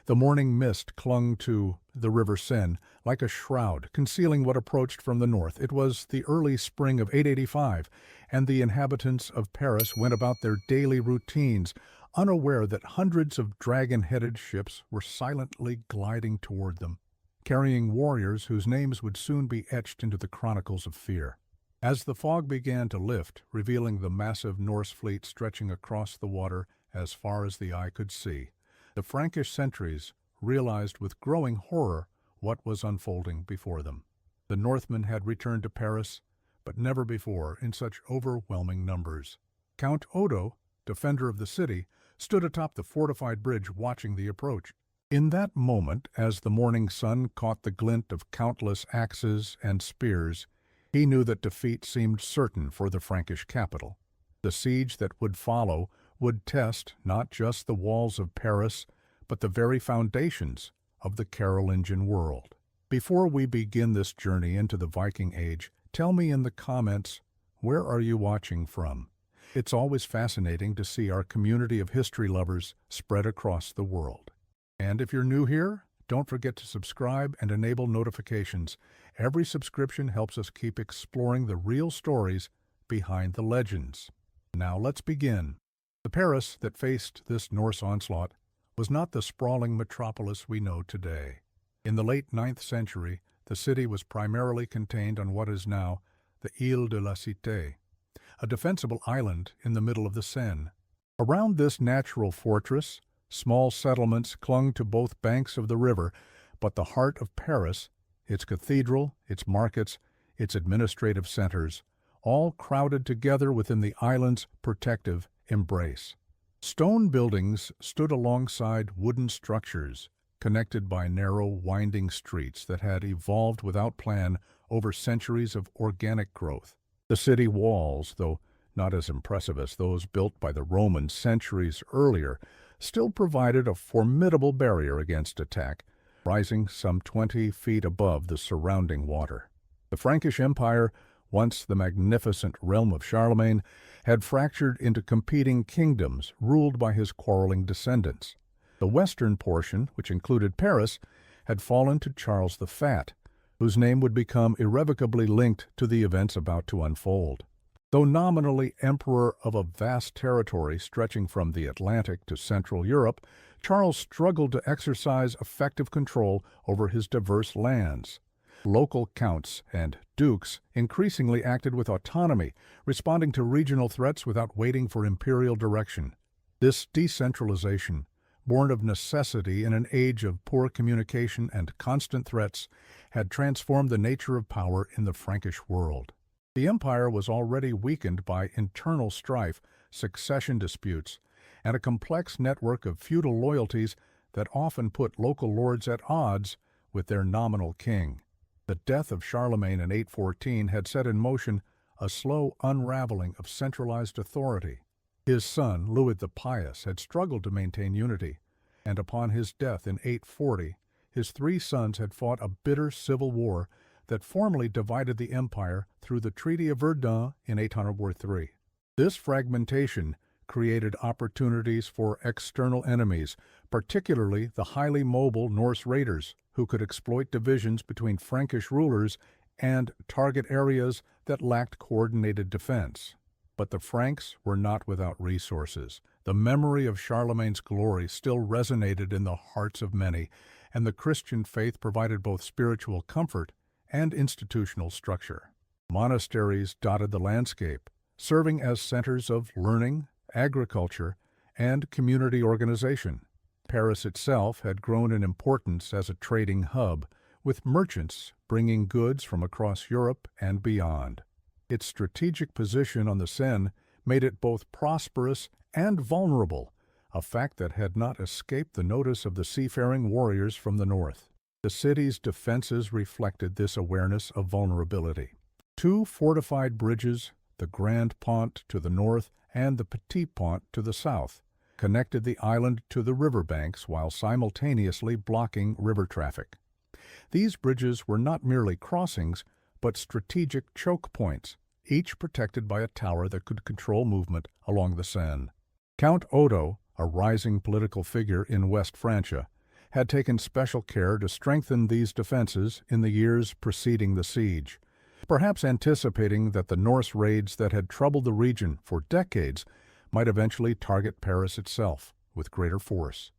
The morning mist clung to the River Seine like a shroud, concealing what approached from the north. It was the early spring of 885, and the inhabitants of Paris went about their daily routines, unaware that hundreds of dragon-headed ships were silently gliding toward them, carrying warriors whose names would soon be etched into the chronicles of fear. As the fog began to lift, revealing the massive Norse fleet stretching across the water as far as the eye could see, the Frankish sentries realized with growing horror what was unfolding before them. The Northmen had returned to Paris, but never before in such overwhelming numbers. Count Odo, defender of the city, stood atop the fortified bridge watching the approach. In that moment, as the morning sun caught the glint of countless axes and spears, he knew that defeat seemed certain for the Frankish capital. The siege that would follow would test not just the walls of Paris, but the very foundations of the Carolingian world. Before we begin this journey into the Viking Age, tell me in the comments, where are you watching from? It's always fascinating to see our community of history lovers spread across the world. And if you're new here, don't forget to subscribe and enable notifications. Every subscription helps us keep exploring the real stories behind the legends. Now let's begin. The Paris that faced this Norse onslaught was not the sprawling metropolis we know today. In the late 9th century, the city was primarily contained on what is now the Île de la Cité, a defensible island in the middle of the Seine. Around this natural fortress, small settlements clung to both banks of the river, but the heart of Paris, its cathedral, its markets, its administrative centers, all crowded together within the island's protective embrace. Stone buildings stood alongside wooden structures, connected by narrow, winding streets that had evolved without plan over centuries of organic growth. The city walls, though not as impressive as those built by the Romans centuries earlier, still provided a formidable barrier against attack, rising some 20 feet above the surrounding water. The Frankish Empire, once the magnificent realm of Charlemagne, had fractured into competing kingdoms ruled by his quarreling descendants. The western portion, which included Paris, had fallen to Charles the Fat, whose name would become irrevocably linked to the events about to unfold. Though nominally emperor of a vast territory stretching from the Atlantic to Central Europe, Charles struggled to exercise effective control over his diverse lands. Local counts and dukes increasingly acted with autonomy, responding to regional threats without waiting for imperial direction. This decentralization, born of necessity in an age of poor communication and constant threats, had transformed the nature of power in the Frankish world. The empire was already weakened by internal strife, succession disputes, and a complex network of feudal loyalties that often put local lords at odds with their nominal king. The death of Charlemagne in 814 had set in motion a slow unraveling of centralized authority. His son, Louis the Pious, had struggled to maintain unity, and upon his death in 840, his three sons had fought a bitter civil war that formally divided the empire through the Treaty of Verdun in 803. This fragmentation created opportunities for external enemies, particularly the highly mobile Norse raiders, who could exploit divisions between Frankish rulers and target areas that lacked coordinated defense. But the Franks were not without resources. The memory of Charlemagne's glory still resonated in the hearts of many, and the Christian faith provided both spiritual comfort and institutional structure. Monasteries dotted the landscape, serving as centers of learning, agriculture, and community organization. Paris itself had grown in importance as a trading hub, with merchants bringing goods from across Europe and beyond. Its strategic position on the Seine made it both prosperous and vulnerable, a fact that had not escaped the notice of the seafaring warriors from the north. The city's defenses reflected this awareness of vulnerability. Two fortified bridges, the Grand Pont to the north and the Petit Pont to the south, connected the island to the riverbanks while simultaneously blocking river traffic. These bridges were not merely crossings, but strategic choke points, each protected by a tower that could control movement along the Seine. Count Odo, a rising political figure in West Francia, had taken special care to strengthen these defenses in the years preceding the siege, perhaps anticipating that the Norse raids that had troubled the region for decades might eventually target Paris itself with greater force.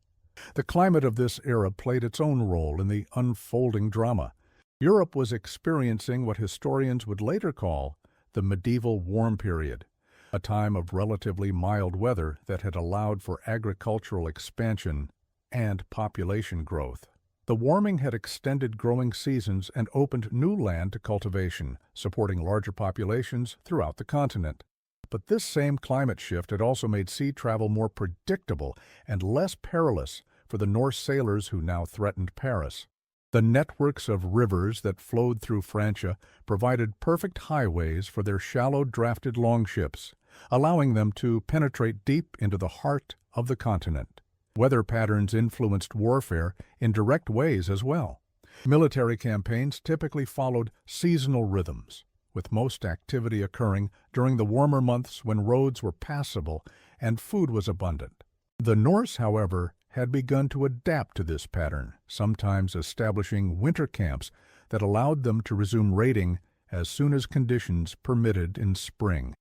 The climate of this era played its own role in the unfolding drama. Europe was experiencing what historians would later call the medieval warm period, a time of relatively mild weather that had allowed for agricultural expansion and population growth. The warming had extended growing seasons and opened new land to cultivation, supporting larger populations throughout the continent. But this same climate shift had also made sea travel more predictable and less perilous for the Norse sailors who now threatened Paris. The networks of rivers that flowed through Francia provided perfect highways for their shallow-drafted longships, allowing them to penetrate deep into the heart of the continent. Weather patterns influenced warfare in direct ways as well. Military campaigns typically followed seasonal rhythms, with most activity occurring during the warmer months when roads were passable and food was abundant. The Norse, however, had begun to adapt to this pattern, sometimes establishing winter camps that allowed them to resume raiding as soon as conditions permitted in spring.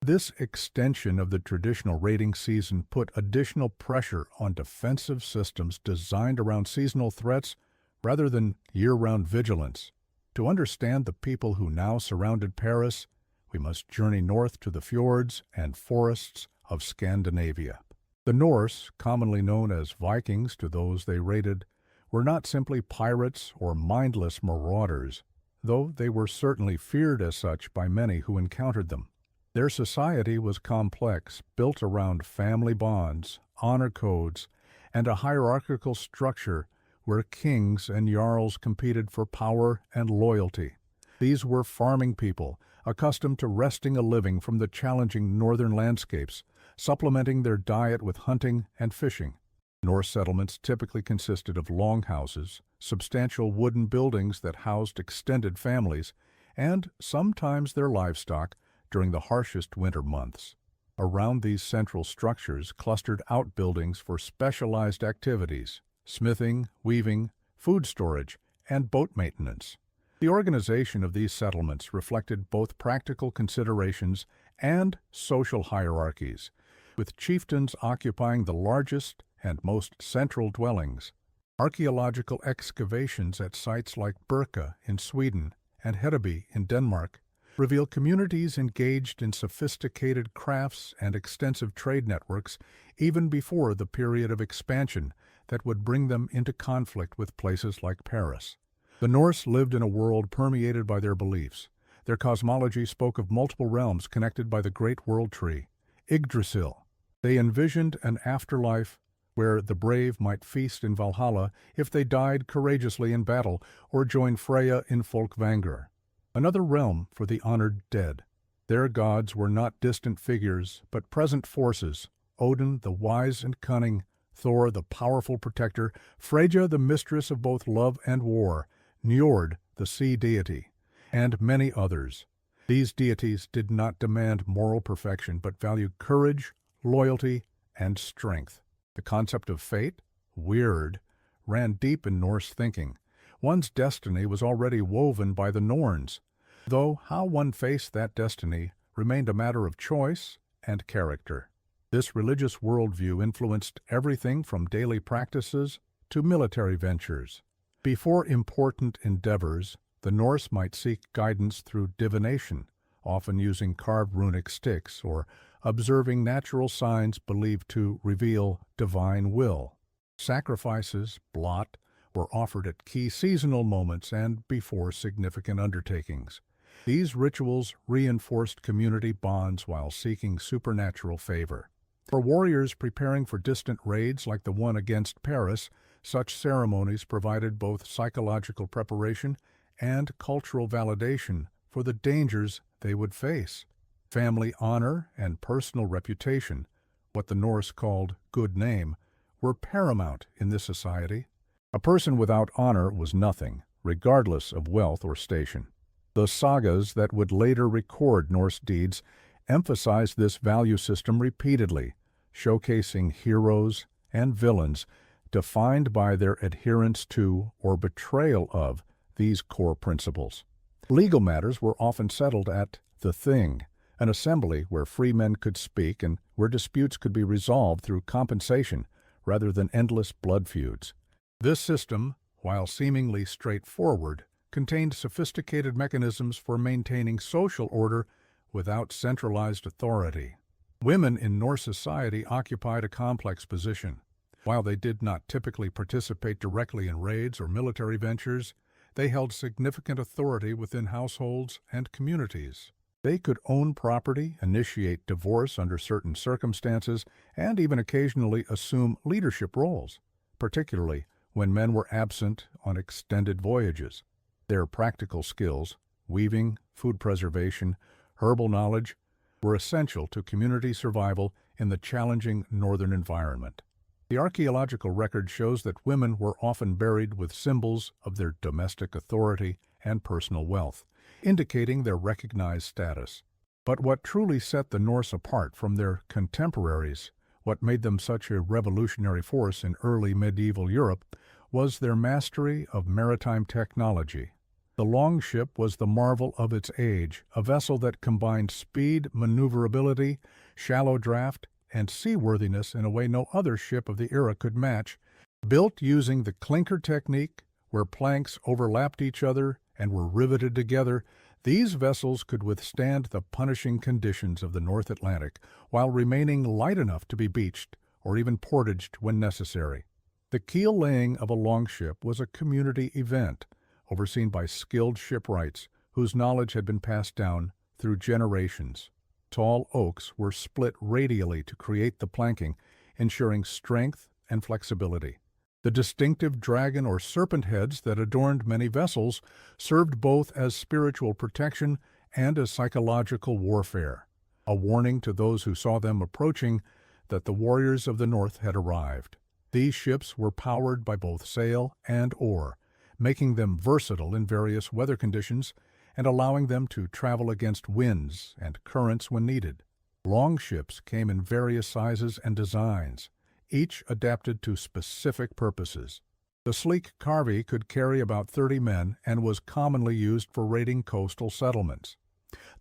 This extension of the traditional raiding season put additional pressure on defensive systems designed around seasonal threats rather than year-round vigilance. To understand the people who now surrounded Paris, we must journey north to the fjords and forests of Scandinavia. The Norse, commonly known as Vikings to those they raided, were not simply pirates or mindless marauders, though they were certainly feared as such by many who encountered them. Their society was complex, built around family bonds, honor codes, and a hierarchical structure where kings and jarls competed for power and loyalty. These were farming people, accustomed to wresting a living from the challenging northern landscapes, supplementing their diet with hunting and fishing. Norse settlements typically consisted of longhouses, substantial wooden buildings that housed extended families, and sometimes their livestock during the harshest winter months. Around these central structures clustered outbuildings for specialized activities: smithing, weaving, food storage, and boat maintenance. The organization of these settlements reflected both practical considerations and social hierarchies, with chieftains occupying the largest and most central dwellings. Archaeological excavations at sites like Birka in Sweden and Hedeby in Denmark reveal communities engaged in sophisticated crafts and extensive trade networks even before the period of expansion that would bring them into conflict with places like Paris. The Norse lived in a world permeated by their beliefs. Their cosmology spoke of multiple realms connected by the Great World Tree, Yggdrasil. They envisioned an afterlife where the brave might feast in Valhalla if they died courageously in battle or joined Freya in Folkvangur, another realm for the honored dead. Their gods were not distant figures, but present forces: Odin, the wise and cunning; Thor, the powerful protector; Freyja, the mistress of both love and war; Njord, the sea deity, and many others. These deities did not demand moral perfection, but valued courage, loyalty, and strength. The concept of fate, weird, ran deep in Norse thinking. One's destiny was already woven by the Norns, though how one faced that destiny remained a matter of choice and character. This religious worldview influenced everything from daily practices to military ventures. Before important endeavors, the Norse might seek guidance through divination, often using carved runic sticks or observing natural signs believed to reveal divine will. Sacrifices, blot, were offered at key seasonal moments and before significant undertakings. These rituals reinforced community bonds while seeking supernatural favor. For warriors preparing for distant raids like the one against Paris, such ceremonies provided both psychological preparation and cultural validation for the dangers they would face. Family honor and personal reputation, what the Norse called good name, were paramount in this society. A person without honor was nothing, regardless of wealth or station. The sagas that would later record Norse deeds emphasized this value system repeatedly, showcasing heroes and villains defined by their adherence to or betrayal of these core principles. Legal matters were often settled at the Thing, an assembly where free men could speak and where disputes could be resolved through compensation rather than endless blood feuds. This system, while seemingly straightforward, contained sophisticated mechanisms for maintaining social order without centralized authority. Women in Norse society occupied a complex position. While they did not typically participate directly in raids or military ventures, they held significant authority within households and communities. They could own property, initiate divorce under certain circumstances, and even occasionally assume leadership roles, particularly when men were absent on extended voyages. Their practical skills, weaving, food preservation, herbal knowledge, were essential to community survival in the challenging northern environment. The archaeological record shows that women were often buried with symbols of their domestic authority and personal wealth, indicating their recognized status. But what truly set the Norse apart from their contemporaries, what made them such a revolutionary force in early medieval Europe, was their mastery of maritime technology. The longship was the marvel of its age, a vessel that combined speed, maneuverability, shallow draft, and seaworthiness in a way no other ship of the era could match. Built using the clinker technique, where planks overlapped each other and were riveted together, these vessels could withstand the punishing conditions of the North Atlantic while remaining light enough to be beached or even portaged when necessary. The keel laying of a longship was a community event, overseen by skilled shipwrights whose knowledge had been passed down through generations. Tall oaks were split radially to create the planking, ensuring strength and flexibility. The distinctive dragon or serpent heads that adorned many vessels served both as spiritual protection and as psychological warfare, a warning to those who saw them approaching that the warriors of the North had arrived. These ships were powered by both sail and oar, making them versatile in various weather conditions and allowing them to travel against winds and currents when needed. Longships came in various sizes and designs, each adapted to specific purposes. The sleek carvey could carry about 30 men and was commonly used for raiding coastal settlements.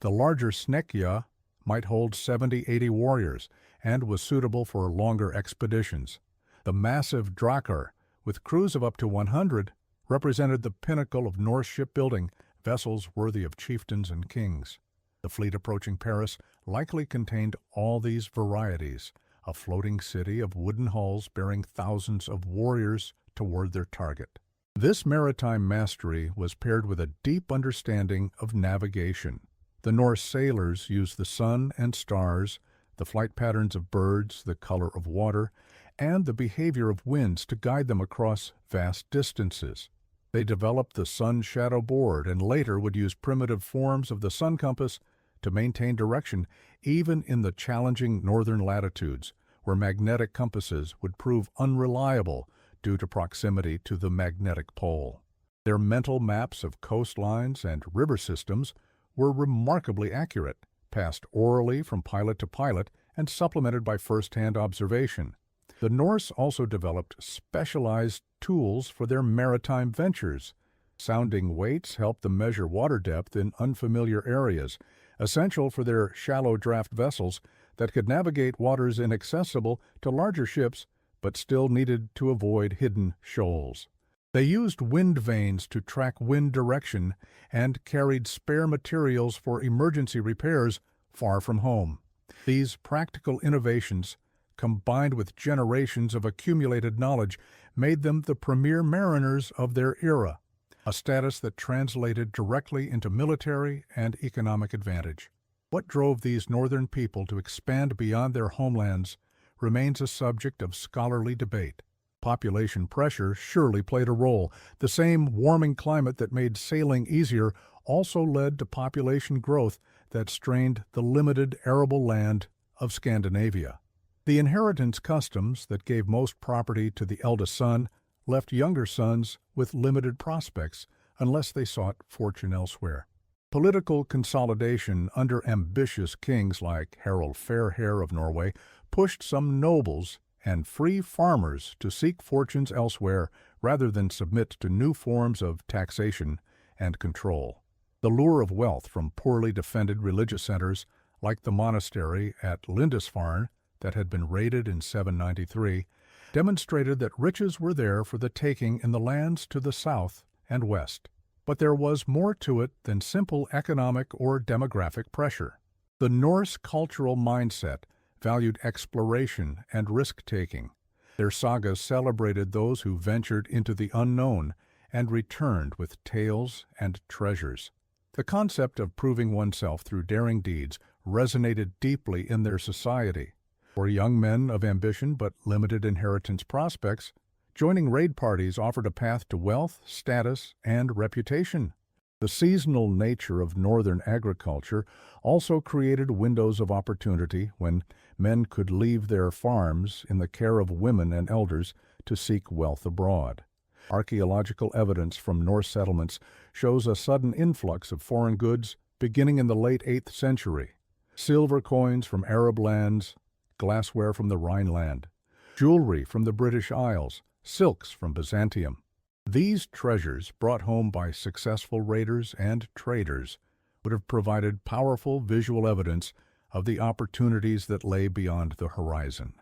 The larger snekkja might hold 70-80 warriors and was suitable for longer expeditions. The massive drakar, with crews of up to 100, represented the pinnacle of Norse shipbuilding, vessels worthy of chieftains and kings. The fleet approaching Paris likely contained all these varieties, a floating city of wooden hulls bearing thousands of warriors toward their target. This maritime mastery was paired with a deep understanding of navigation. The Norse sailors used the sun and stars, the flight patterns of birds, the color of water, and the behavior of winds to guide them across vast distances. They developed the sun shadow board and later would use primitive forms of the sun compass to maintain direction even in the challenging northern latitudes, where magnetic compasses would prove unreliable due to proximity to the magnetic pole. Their mental maps of coastlines and river systems were remarkably accurate, passed orally from pilot to pilot and supplemented by first-hand observation. The Norse also developed specialized tools for their maritime ventures. Sounding weights helped them measure water depth in unfamiliar areas, essential for their shallow draft vessels that could navigate waters inaccessible to larger ships but still needed to avoid hidden shoals. They used wind vanes to track wind direction and carried spare materials for emergency repairs far from home. These practical innovations, combined with generations of accumulated knowledge, made them the premier mariners of their era, a status that translated directly into military and economic advantage. What drove these northern people to expand beyond their homelands remains a subject of scholarly debate. Population pressure surely played a role. The same warming climate that made sailing easier also led to population growth that strained the limited arable land of Scandinavia. The inheritance customs that gave most property to the eldest son left younger sons with limited prospects unless they sought fortune elsewhere. Political consolidation under ambitious kings like Harald Fairhair of Norway pushed some nobles and free farmers to seek fortunes elsewhere rather than submit to new forms of taxation and control. The lure of wealth from poorly defended religious centers, like the monastery at Lindisfarne that had been raided in 793, demonstrated that riches were there for the taking in the lands to the south and west. But there was more to it than simple economic or demographic pressure. The Norse cultural mindset valued exploration and risk-taking. Their sagas celebrated those who ventured into the unknown and returned with tales and treasures. The concept of proving oneself through daring deeds resonated deeply in their society. For young men of ambition but limited inheritance prospects, joining raid parties offered a path to wealth, status, and reputation. The seasonal nature of northern agriculture also created windows of opportunity when men could leave their farms in the care of women and elders to seek wealth abroad. Archaeological evidence from Norse settlements shows a sudden influx of foreign goods beginning in the late 8th century. Silver coins from Arab lands, glassware from the Rhineland, jewelry from the British Isles, silks from Byzantium. These treasures, brought home by successful raiders and traders, would have provided powerful visual evidence of the opportunities that lay beyond the horizon.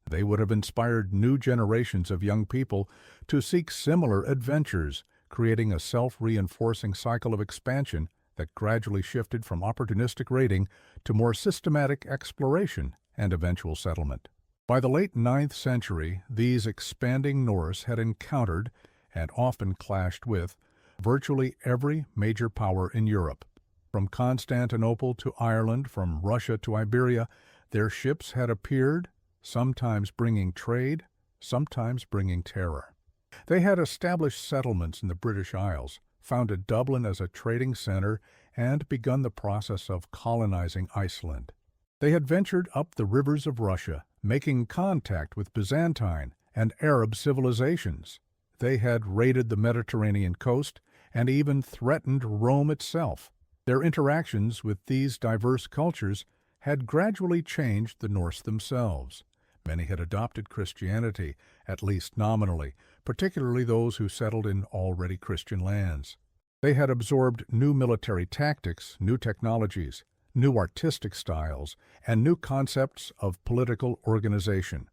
They would have inspired new generations of young people to seek similar adventures, creating a self-reinforcing cycle of expansion that gradually shifted from opportunistic raiding to more systematic exploration and eventual settlement. By the late 9th century, these expanding Norse had encountered, and often clashed with, virtually every major power in Europe. From Constantinople to Ireland, from Russia to Iberia, their ships had appeared, sometimes bringing trade, sometimes bringing terror. They had established settlements in the British Isles, founded Dublin as a trading center, and begun the process of colonizing Iceland. They had ventured up the rivers of Russia, making contact with Byzantine and Arab civilizations. They had raided the Mediterranean coast and even threatened Rome itself. Their interactions with these diverse cultures had gradually changed the Norse themselves. Many had adopted Christianity, at least nominally, particularly those who settled in already Christian lands. They had absorbed new military tactics, new technologies, new artistic styles, and new concepts of political organization.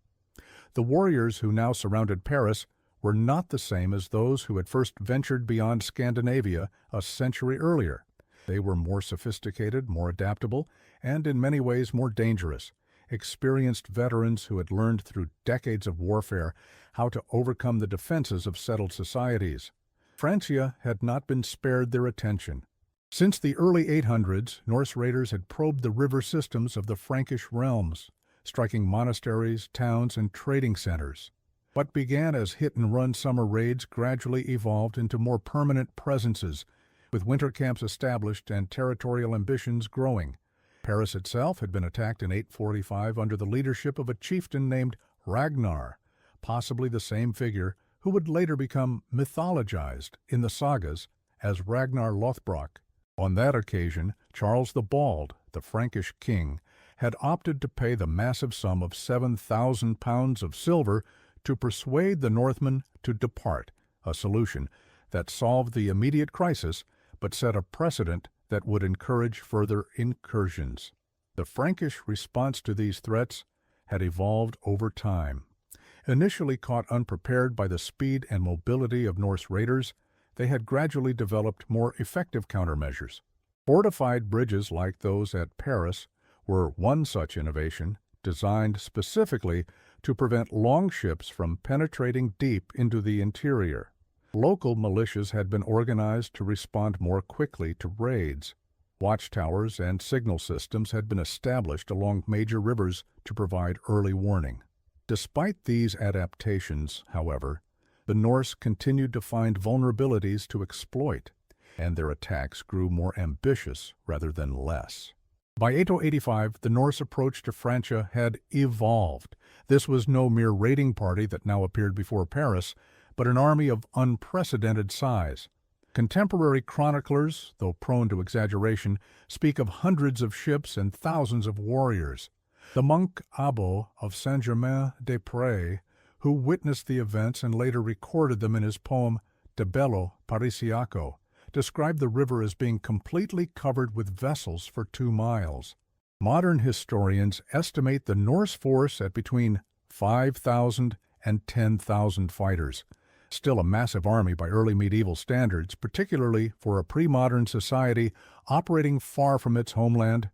The warriors who now surrounded Paris were not the same as those who had first ventured beyond Scandinavia a century earlier. They were more sophisticated, more adaptable, and in many ways more dangerous, experienced veterans who had learned through decades of warfare how to overcome the defenses of settled societies. Francia had not been spared their attention. Since the early 800s, Norse raiders had probed the river systems of the Frankish realms, striking monasteries, towns, and trading centers. What began as hit-and-run summer raids gradually evolved into more permanent presences, with winter camps established and territorial ambitions growing. Paris itself had been attacked in 845 under the leadership of a chieftain named Ragnar, possibly the same figure who would later become mythologized in the sagas as Ragnar Lothbrok. On that occasion, Charles the Bald, the Frankish king, had opted to pay the massive sum of 7,000 pounds of silver to persuade the Northmen to depart, a solution that solved the immediate crisis but set a precedent that would encourage further incursions. The Frankish response to these threats had evolved over time. Initially caught unprepared by the speed and mobility of Norse raiders, they had gradually developed more effective countermeasures. Fortified bridges like those at Paris were one such innovation, designed specifically to prevent longships from penetrating deep into the interior. Local militias had been organized to respond more quickly to raids. Watchtowers and signal systems had been established along major rivers to provide early warning. Despite these adaptations, however, the Norse continued to find vulnerabilities to exploit, and their attacks grew more ambitious rather than less. By 885, the Norse approach to Francia had evolved. This was no mere raiding party that now appeared before Paris, but an army of unprecedented size. Contemporary chroniclers, though prone to exaggeration, speak of hundreds of ships and thousands of warriors. The monk Abbo of Saint-Germain-des-Prés, who witnessed the events and later recorded them in his poem De Bello Parisiaco, described the river as being completely covered with vessels for 2 miles. Modern historians estimate the Norse force at between 5,000 and 10,000 fighters, still a massive army by early medieval standards, particularly for a pre-modern society operating far from its homeland.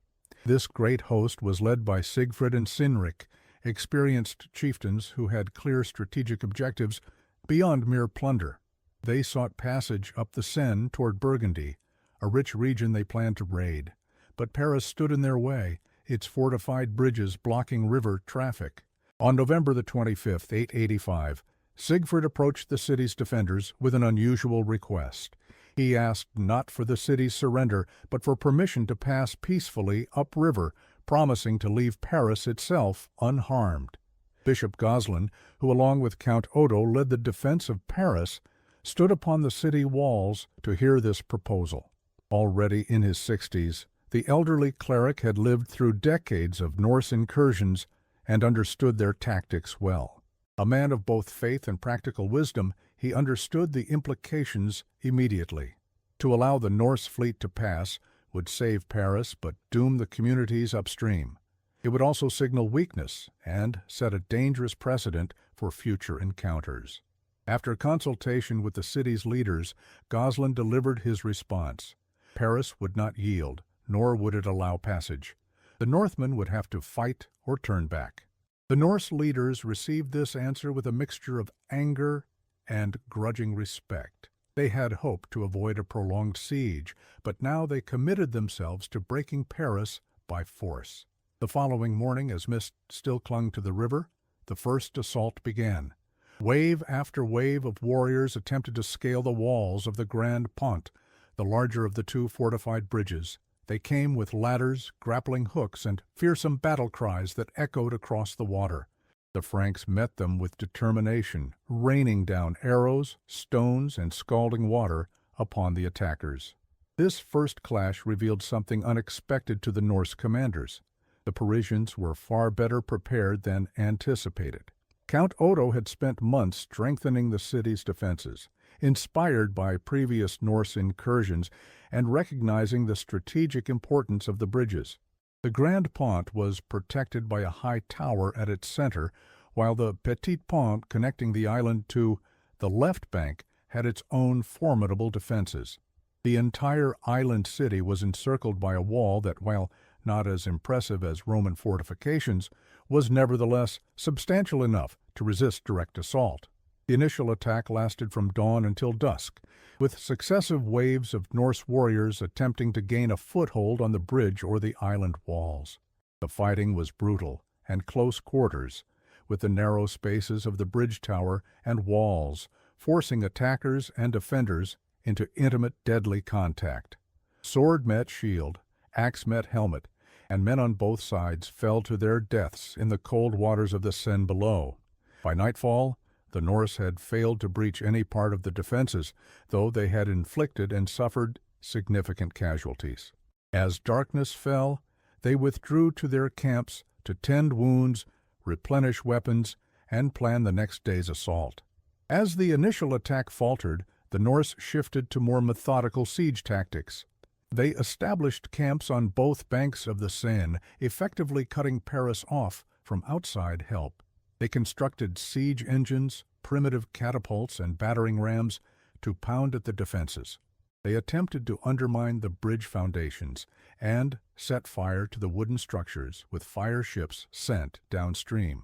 This great host was led by Sigfrid and Sinrik, experienced chieftains who had clear strategic objectives beyond mere plunder. They sought passage up the Seine toward Burgundy, a rich region they planned to raid. But Paris stood in their way, its fortified bridges blocking river traffic. On November the 25th, 885, Sigfrid approached the city's defenders with an unusual request. He asked not for the city's surrender, but for permission to pass peacefully upriver, promising to leave Paris itself unharmed. Bishop Goslin, who along with Count Odo led the defense of Paris, stood upon the city walls to hear this proposal. Already in his 60s, the elderly cleric had lived through decades of Norse incursions and understood their tactics well. A man of both faith and practical wisdom, he understood the implications immediately. To allow the Norse fleet to pass would save Paris but doom the communities upstream. It would also signal weakness and set a dangerous precedent for future encounters. After consultation with the city's leaders, Goslin delivered his response. Paris would not yield, nor would it allow passage. The Northmen would have to fight or turn back. The Norse leaders received this answer with a mixture of anger and grudging respect. They had hoped to avoid a prolonged siege, but now they committed themselves to breaking Paris by force. The following morning, as mist still clung to the river, the first assault began. Wave after wave of warriors attempted to scale the walls of the Grand Pont, the larger of the 2 fortified bridges. They came with ladders, grappling hooks, and fearsome battle cries that echoed across the water. The Franks met them with determination, raining down arrows, stones, and scalding water upon the attackers. This first clash revealed something unexpected to the Norse commanders. The Parisians were far better prepared than anticipated. Count Odo had spent months strengthening the city's defenses, inspired by previous Norse incursions and recognizing the strategic importance of the bridges. The Grand Pont was protected by a high tower at its center, while the Petit Pont connecting the island to the left bank had its own formidable defenses. The entire island city was encircled by a wall that, while not as impressive as Roman fortifications, was nevertheless substantial enough to resist direct assault. The initial attack lasted from dawn until dusk, with successive waves of Norse warriors attempting to gain a foothold on the bridge or the island walls. The fighting was brutal and close quarters, with the narrow spaces of the bridge tower and walls forcing attackers and defenders into intimate, deadly contact. Sword met shield, axe met helmet, and men on both sides fell to their deaths in the cold waters of the Seine below. By nightfall, the Norse had failed to breach any part of the defenses, though they had inflicted and suffered significant casualties. As darkness fell, they withdrew to their camps to tend wounds, replenish weapons, and plan the next day's assault. As the initial attack faltered, the Norse shifted to more methodical siege tactics. They established camps on both banks of the Seine, effectively cutting Paris off from outside help. They constructed siege engines, primitive catapults, and battering rams to pound at the defenses. They attempted to undermine the bridge foundations and set fire to the wooden structures with fire ships sent downstream.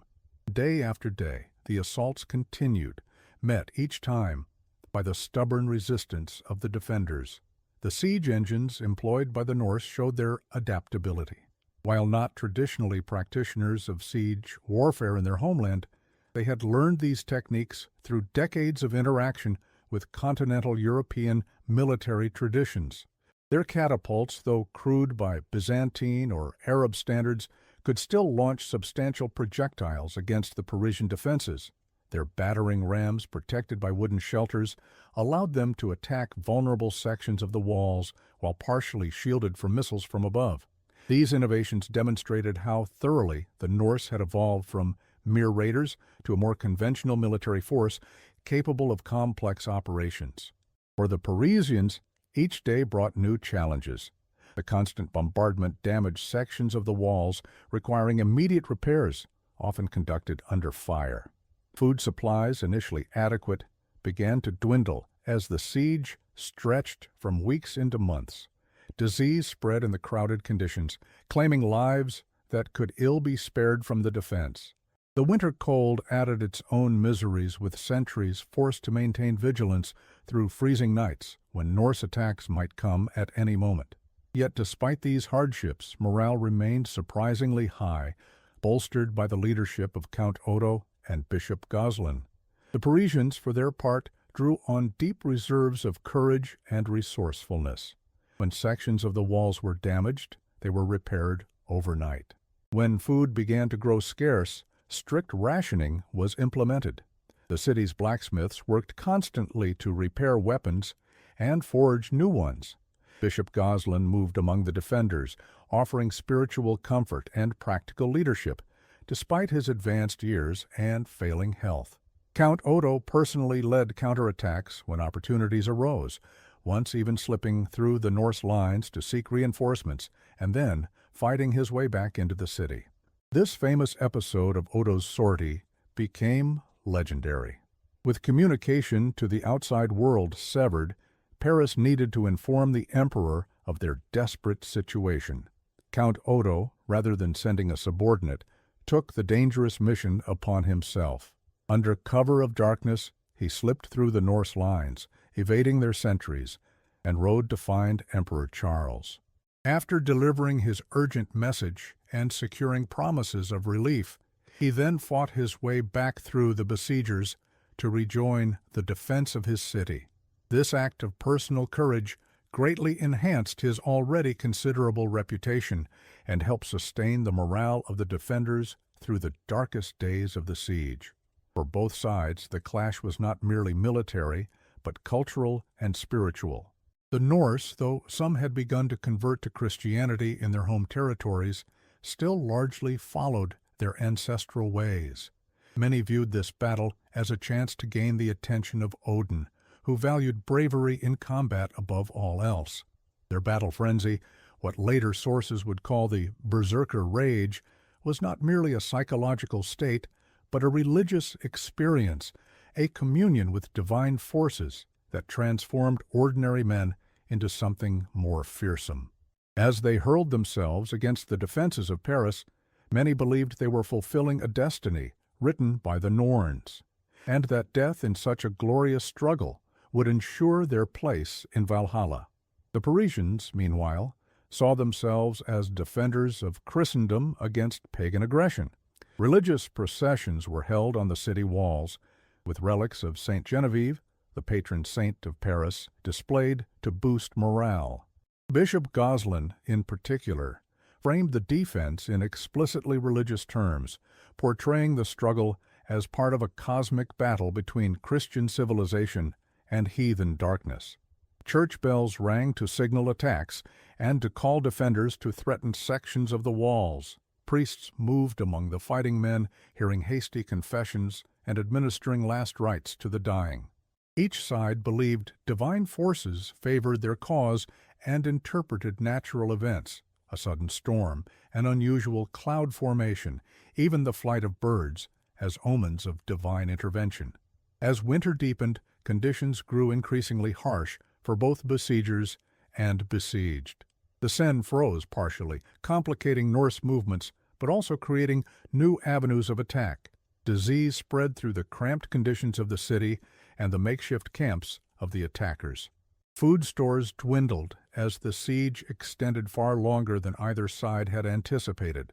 Day after day, the assaults continued, met each time by the stubborn resistance of the defenders. The siege engines employed by the Norse showed their adaptability. While not traditionally practitioners of siege warfare in their homeland, they had learned these techniques through decades of interaction with continental European military traditions. Their catapults, though crude by Byzantine or Arab standards, could still launch substantial projectiles against the Parisian defenses. Their battering rams, protected by wooden shelters, allowed them to attack vulnerable sections of the walls while partially shielded from missiles from above. These innovations demonstrated how thoroughly the Norse had evolved from mere raiders to a more conventional military force capable of complex operations. For the Parisians, each day brought new challenges. The constant bombardment damaged sections of the walls, requiring immediate repairs, often conducted under fire. Food supplies, initially adequate, began to dwindle as the siege stretched from weeks into months. Disease spread in the crowded conditions, claiming lives that could ill be spared from the defense. The winter cold added its own miseries, with sentries forced to maintain vigilance through freezing nights when Norse attacks might come at any moment. Yet despite these hardships, morale remained surprisingly high, bolstered by the leadership of Count Odo and Bishop Goslin. The Parisians, for their part, drew on deep reserves of courage and resourcefulness. When sections of the walls were damaged, they were repaired overnight. When food began to grow scarce, strict rationing was implemented. The city's blacksmiths worked constantly to repair weapons and forge new ones. Bishop Goslin moved among the defenders, offering spiritual comfort and practical leadership, despite his advanced years and failing health. Count Odo personally led counterattacks when opportunities arose, once even slipping through the Norse lines to seek reinforcements and then fighting his way back into the city. This famous episode of Odo's sortie became legendary. With communication to the outside world severed, Paris needed to inform the emperor of their desperate situation. Count Odo, rather than sending a subordinate, took the dangerous mission upon himself. Under cover of darkness, he slipped through the Norse lines, evading their sentries, and rode to find Emperor Charles. After delivering his urgent message and securing promises of relief, he then fought his way back through the besiegers to rejoin the defense of his city. This act of personal courage greatly enhanced his already considerable reputation and helped sustain the morale of the defenders through the darkest days of the siege. For both sides, the clash was not merely military, but cultural and spiritual. The Norse, though some had begun to convert to Christianity in their home territories, still largely followed their ancestral ways. Many viewed this battle as a chance to gain the attention of Odin, who valued bravery in combat above all else. Their battle frenzy, what later sources would call the berserker rage, was not merely a psychological state, but a religious experience, a communion with divine forces that transformed ordinary men into something more fearsome. As they hurled themselves against the defenses of Paris, many believed they were fulfilling a destiny written by the Norns, and that death in such a glorious struggle would ensure their place in Valhalla. The Parisians, meanwhile, saw themselves as defenders of Christendom against pagan aggression. Religious processions were held on the city walls, with relics of Saint Genevieve, the patron saint of Paris, displayed to boost morale. Bishop Goslin, in particular, framed the defense in explicitly religious terms, portraying the struggle as part of a cosmic battle between Christian civilization and heathen darkness. Church bells rang to signal attacks and to call defenders to threaten sections of the walls. Priests moved among the fighting men, hearing hasty confessions and administering last rites to the dying. Each side believed divine forces favored their cause and interpreted natural events, a sudden storm, an unusual cloud formation, even the flight of birds, as omens of divine intervention. As winter deepened, conditions grew increasingly harsh for both besiegers and besieged. The Seine froze partially, complicating Norse movements, but also creating new avenues of attack. Disease spread through the cramped conditions of the city and the makeshift camps of the attackers. Food stores dwindled as the siege extended far longer than either side had anticipated.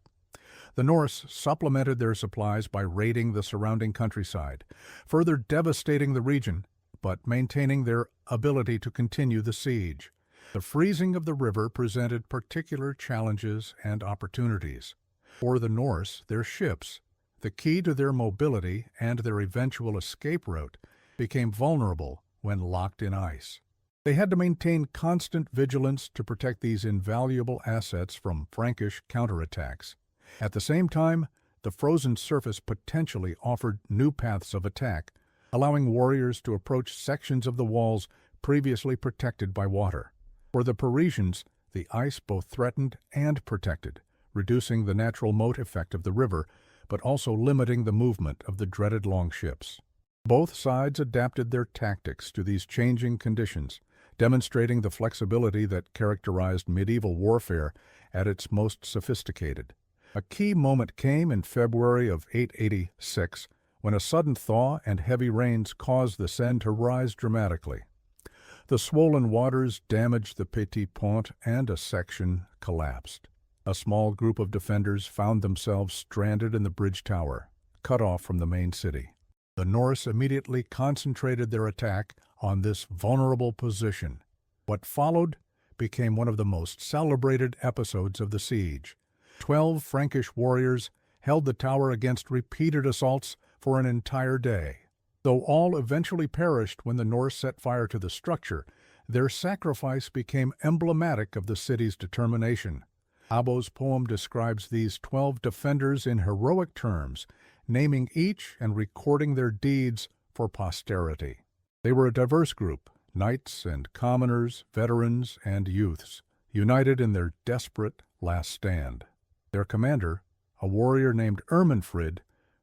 The Norse supplemented their supplies by raiding the surrounding countryside, further devastating the region, but maintaining their ability to continue the siege. The freezing of the river presented particular challenges and opportunities. For the Norse, their ships, the key to their mobility and their eventual escape route, became vulnerable when locked in ice. They had to maintain constant vigilance to protect these invaluable assets from Frankish counterattacks. At the same time, the frozen surface potentially offered new paths of attack, allowing warriors to approach sections of the walls previously protected by water. For the Parisians, the ice both threatened and protected, reducing the natural moat effect of the river, but also limiting the movement of the dreaded longships. Both sides adapted their tactics to these changing conditions, demonstrating the flexibility that characterized medieval warfare at its most sophisticated. A key moment came in February of 886, when a sudden thaw and heavy rains caused the Seine to rise dramatically. The swollen waters damaged the Petit Pont and a section collapsed. A small group of defenders found themselves stranded in the bridge tower, cut off from the main city. The Norse immediately concentrated their attack on this vulnerable position. What followed became one of the most celebrated episodes of the siege. 12 Frankish warriors held the tower against repeated assaults for an entire day. Though all eventually perished when the Norse set fire to the structure, their sacrifice became emblematic of the city's determination. Abbo's poem describes these 12 defenders in heroic terms, naming each and recording their deeds for posterity. They were a diverse group, knights and commoners, veterans and youths, united in their desperate last stand. Their commander, a warrior named Ermenfrid,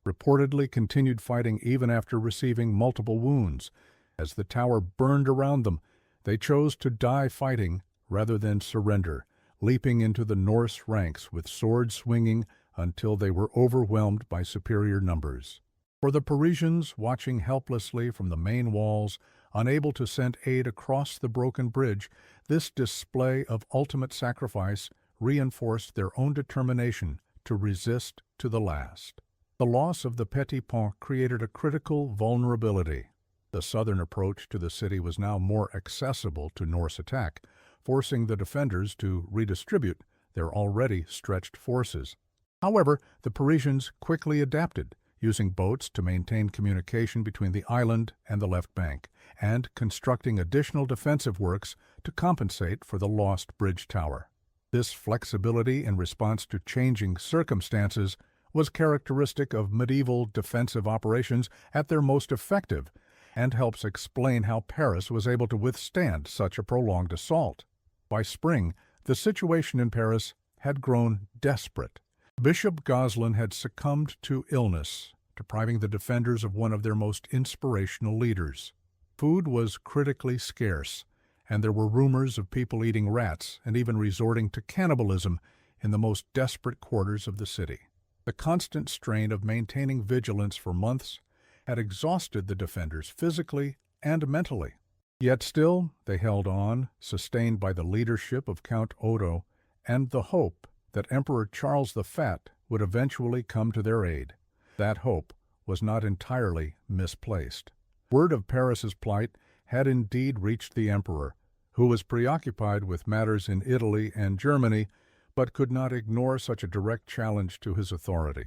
reportedly continued fighting even after receiving multiple wounds. As the tower burned around them, they chose to die fighting rather than surrender, leaping into the Norse ranks with swords swinging until they were overwhelmed by superior numbers. For the Parisians, watching helplessly from the main walls, unable to send aid across the broken bridge, this display of ultimate sacrifice reinforced their own determination to resist to the last. The loss of the Petit Pont created a critical vulnerability. The southern approach to the city was now more accessible to Norse attack, forcing the defenders to redistribute their already stretched forces. However, the Parisians quickly adapted, using boats to maintain communication between the island and the left bank, and constructing additional defensive works to compensate for the lost bridge tower. This flexibility in response to changing circumstances was characteristic of medieval defensive operations at their most effective, and helps explain how Paris was able to withstand such a prolonged assault. By spring, the situation in Paris had grown desperate. Bishop Goslin had succumbed to illness, depriving the defenders of one of their most inspirational leaders. Food was critically scarce, and there were rumors of people eating rats and even resorting to cannibalism in the most desperate quarters of the city. The constant strain of maintaining vigilance for months had exhausted the defenders physically and mentally. Yet still, they held on, sustained by the leadership of Count Odo and the hope that Emperor Charles the Fat would eventually come to their aid. That hope was not entirely misplaced. Word of Paris's plight had indeed reached the emperor, who was preoccupied with matters in Italy and Germany, but could not ignore such a direct challenge to his authority.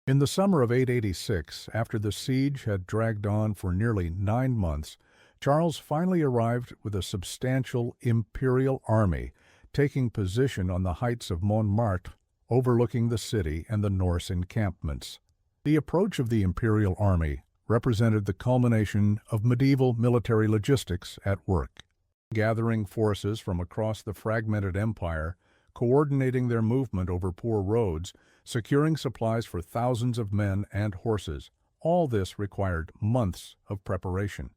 In the summer of 886, after the siege had dragged on for nearly 9 months, Charles finally arrived with a substantial imperial army, taking position on the heights of Montmartre, overlooking the city and the Norse encampments. The approach of the imperial army represented the culmination of medieval military logistics at work. Gathering forces from across the fragmented empire, coordinating their movement over poor roads, securing supplies for thousands of men and horses, all this required months of preparation.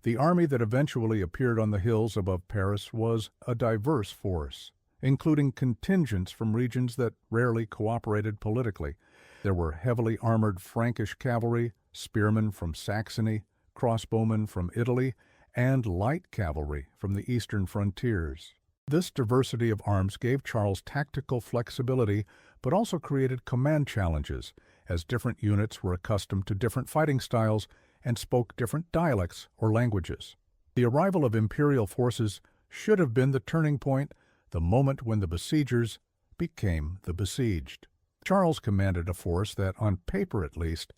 The army that eventually appeared on the hills above Paris was a diverse force, including contingents from regions that rarely cooperated politically. There were heavily armored Frankish cavalry, spearmen from Saxony, crossbowmen from Italy, and light cavalry from the eastern frontiers. This diversity of arms gave Charles tactical flexibility, but also created command challenges, as different units were accustomed to different fighting styles and spoke different dialects or languages. The arrival of imperial forces should have been the turning point, the moment when the besiegers became the besieged. Charles commanded a force that, on paper at least,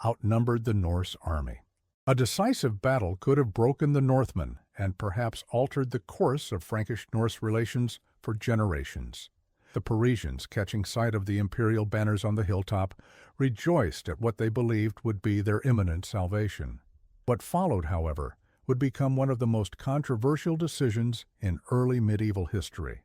outnumbered the Norse army. A decisive battle could have broken the Northmen and perhaps altered the course of Frankish-Norse relations for generations. The Parisians, catching sight of the imperial banners on the hilltop, rejoiced at what they believed would be their imminent salvation. What followed, however, would become one of the most controversial decisions in early medieval history.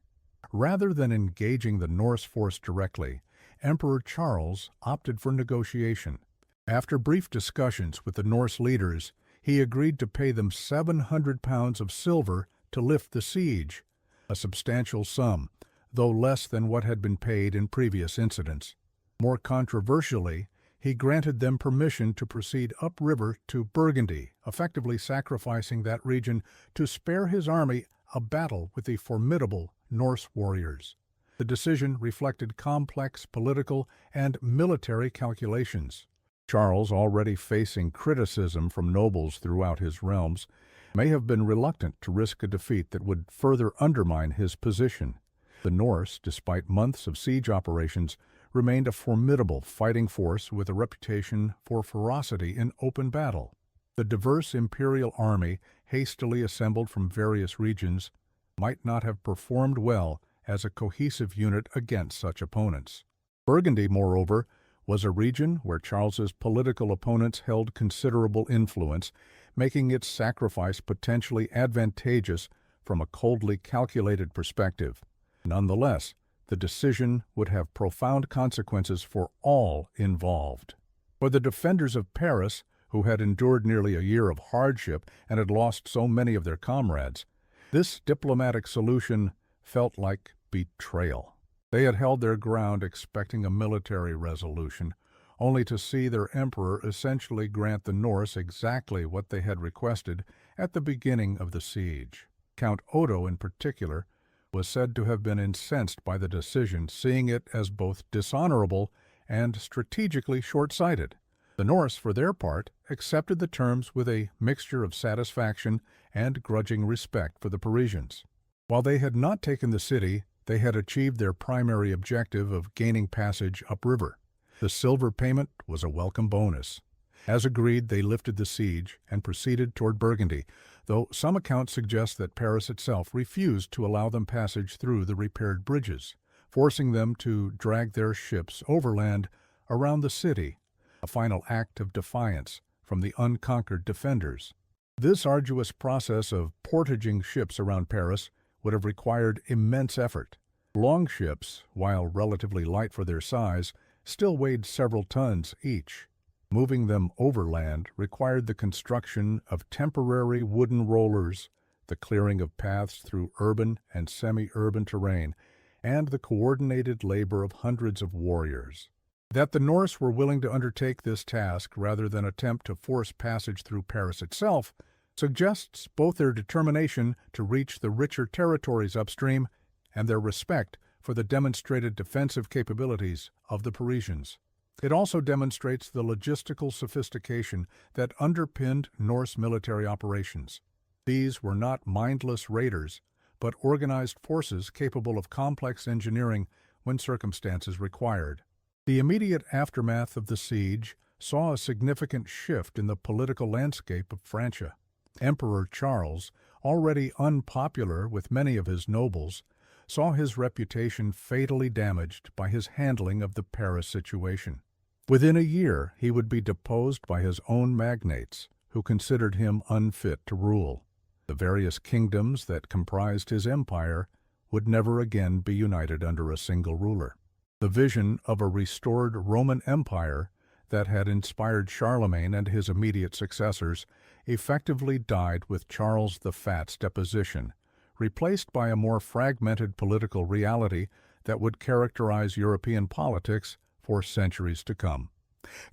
Rather than engaging the Norse force directly, Emperor Charles opted for negotiation. After brief discussions with the Norse leaders, he agreed to pay them 700 pounds of silver to lift the siege, a substantial sum, though less than what had been paid in previous incidents. More controversially, he granted them permission to proceed upriver to Burgundy, effectively sacrificing that region to spare his army a battle with the formidable Norse warriors. The decision reflected complex political and military calculations. Charles, already facing criticism from nobles throughout his realms, may have been reluctant to risk a defeat that would further undermine his position. The Norse, despite months of siege operations, remained a formidable fighting force with a reputation for ferocity in open battle. The diverse imperial army, hastily assembled from various regions, might not have performed well as a cohesive unit against such opponents. Burgundy, moreover, was a region where Charles's political opponents held considerable influence, making its sacrifice potentially advantageous from a coldly calculated perspective. Nonetheless, the decision would have profound consequences for all involved. For the defenders of Paris, who had endured nearly a year of hardship and had lost so many of their comrades, this diplomatic solution felt like betrayal. They had held their ground expecting a military resolution, only to see their emperor essentially grant the Norse exactly what they had requested at the beginning of the siege. Count Odo, in particular, was said to have been incensed by the decision, seeing it as both dishonorable and strategically short-sighted. The Norse, for their part, accepted the terms with a mixture of satisfaction and grudging respect for the Parisians. While they had not taken the city, they had achieved their primary objective of gaining passage upriver. The silver payment was a welcome bonus. As agreed, they lifted the siege and proceeded toward Burgundy, though some accounts suggest that Paris itself refused to allow them passage through the repaired bridges, forcing them to drag their ships overland around the city, a final act of defiance from the unconquered defenders. This arduous process of portaging ships around Paris would have required immense effort. Long ships, while relatively light for their size, still weighed several tons each. Moving them overland required the construction of temporary wooden rollers, the clearing of paths through urban and semi-urban terrain, and the coordinated labor of hundreds of warriors. That the Norse were willing to undertake this task rather than attempt to force passage through Paris itself suggests both their determination to reach the richer territories upstream and their respect for the demonstrated defensive capabilities of the Parisians. It also demonstrates the logistical sophistication that underpinned Norse military operations. These were not mindless raiders, but organized forces capable of complex engineering when circumstances required. The immediate aftermath of the siege saw a significant shift in the political landscape of Francia. Emperor Charles, already unpopular with many of his nobles, saw his reputation fatally damaged by his handling of the Paris situation. Within a year, he would be deposed by his own magnates, who considered him unfit to rule. The various kingdoms that comprised his empire would never again be united under a single ruler. The vision of a restored Roman Empire that had inspired Charlemagne and his immediate successors effectively died with Charles the Fat's deposition, replaced by a more fragmented political reality that would characterize European politics for centuries to come.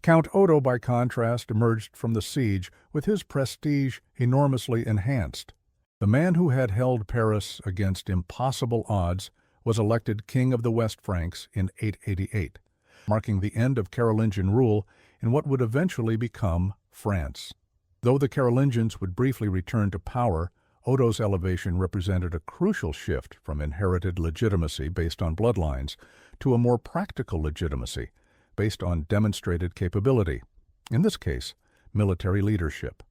Count Odo, by contrast, emerged from the siege with his prestige enormously enhanced. The man who had held Paris against impossible odds was elected King of the West Franks in 888, marking the end of Carolingian rule in what would eventually become France. Though the Carolingians would briefly return to power, Odo's elevation represented a crucial shift from inherited legitimacy based on bloodlines to a more practical legitimacy based on demonstrated capability, in this case, military leadership.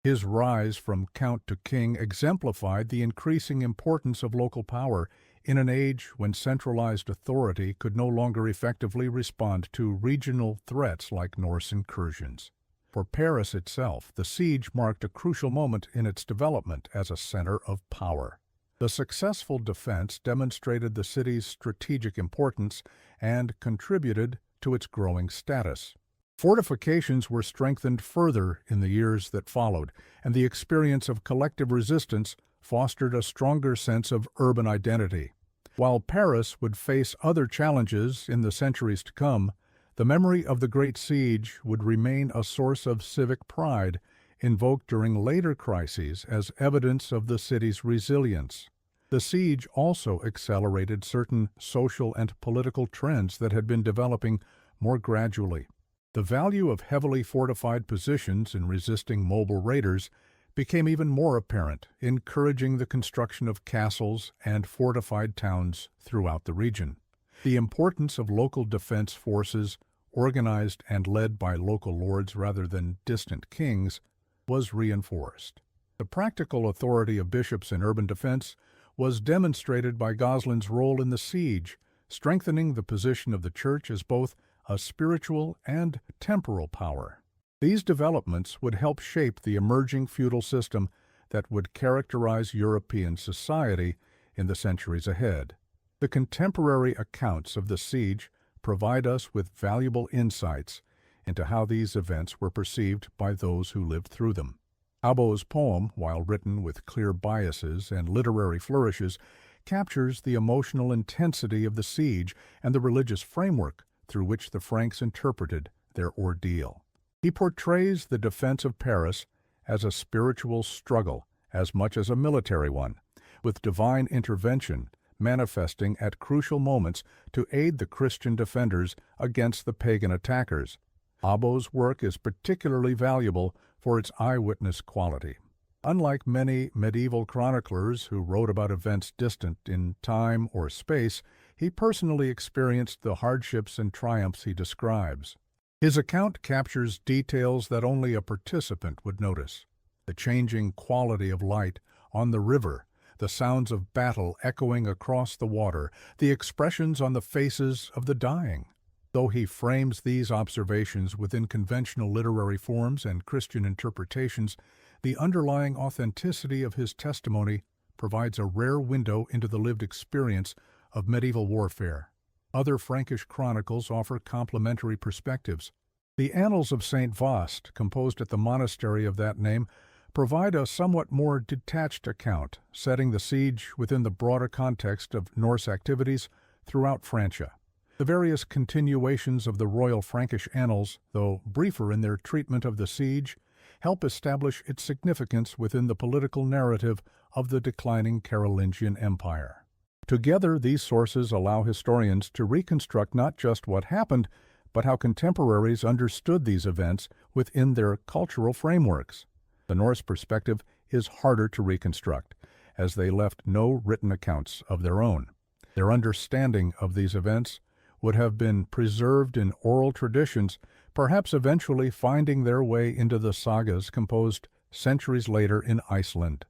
His rise from count to king exemplified the increasing importance of local power in an age when centralized authority could no longer effectively respond to regional threats like Norse incursions. For Paris itself, the siege marked a crucial moment in its development as a center of power. The successful defense demonstrated the city's strategic importance and contributed to its growing status. Fortifications were strengthened further in the years that followed, and the experience of collective resistance fostered a stronger sense of urban identity. While Paris would face other challenges in the centuries to come, the memory of the Great Siege would remain a source of civic pride, invoked during later crises as evidence of the city's resilience. The siege also accelerated certain social and political trends that had been developing more gradually. The value of heavily fortified positions in resisting mobile raiders became even more apparent, encouraging the construction of castles and fortified towns throughout the region. The importance of local defense forces, organized and led by local lords rather than distant kings, was reinforced. The practical authority of bishops in urban defense was demonstrated by Goslin's role in the siege, strengthening the position of the church as both a spiritual and temporal power. These developments would help shape the emerging feudal system that would characterize European society in the centuries ahead. The contemporary accounts of the siege provide us with valuable insights into how these events were perceived by those who lived through them. Abault's poem, while written with clear biases and literary flourishes, captures the emotional intensity of the siege and the religious framework through which the Franks interpreted their ordeal. He portrays the defense of Paris as a spiritual struggle as much as a military one, with divine intervention manifesting at crucial moments to aid the Christian defenders against the pagan attackers. Abault's work is particularly valuable for its eyewitness quality. Unlike many medieval chroniclers who wrote about events distant in time or space, he personally experienced the hardships and triumphs he describes. His account captures details that only a participant would notice: the changing quality of light on the river, the sounds of battle echoing across the water, the expressions on the faces of the dying. Though he frames these observations within conventional literary forms and Christian interpretations, the underlying authenticity of his testimony provides a rare window into the lived experience of medieval warfare. Other Frankish chronicles offer complementary perspectives. The Annals of St. Vaast, composed at the monastery of that name, provide a somewhat more detached account, setting the siege within the broader context of Norse activities throughout Francia. The various continuations of the Royal Frankish Annals, though briefer in their treatment of the siege, help establish its significance within the political narrative of the declining Carolingian Empire. Together, these sources allow historians to reconstruct not just what happened, but how contemporaries understood these events within their cultural frameworks. The Norse perspective is harder to reconstruct, as they left no written accounts of their own. Their understanding of these events would have been preserved in oral traditions, perhaps eventually finding their way into the sagas composed centuries later in Iceland.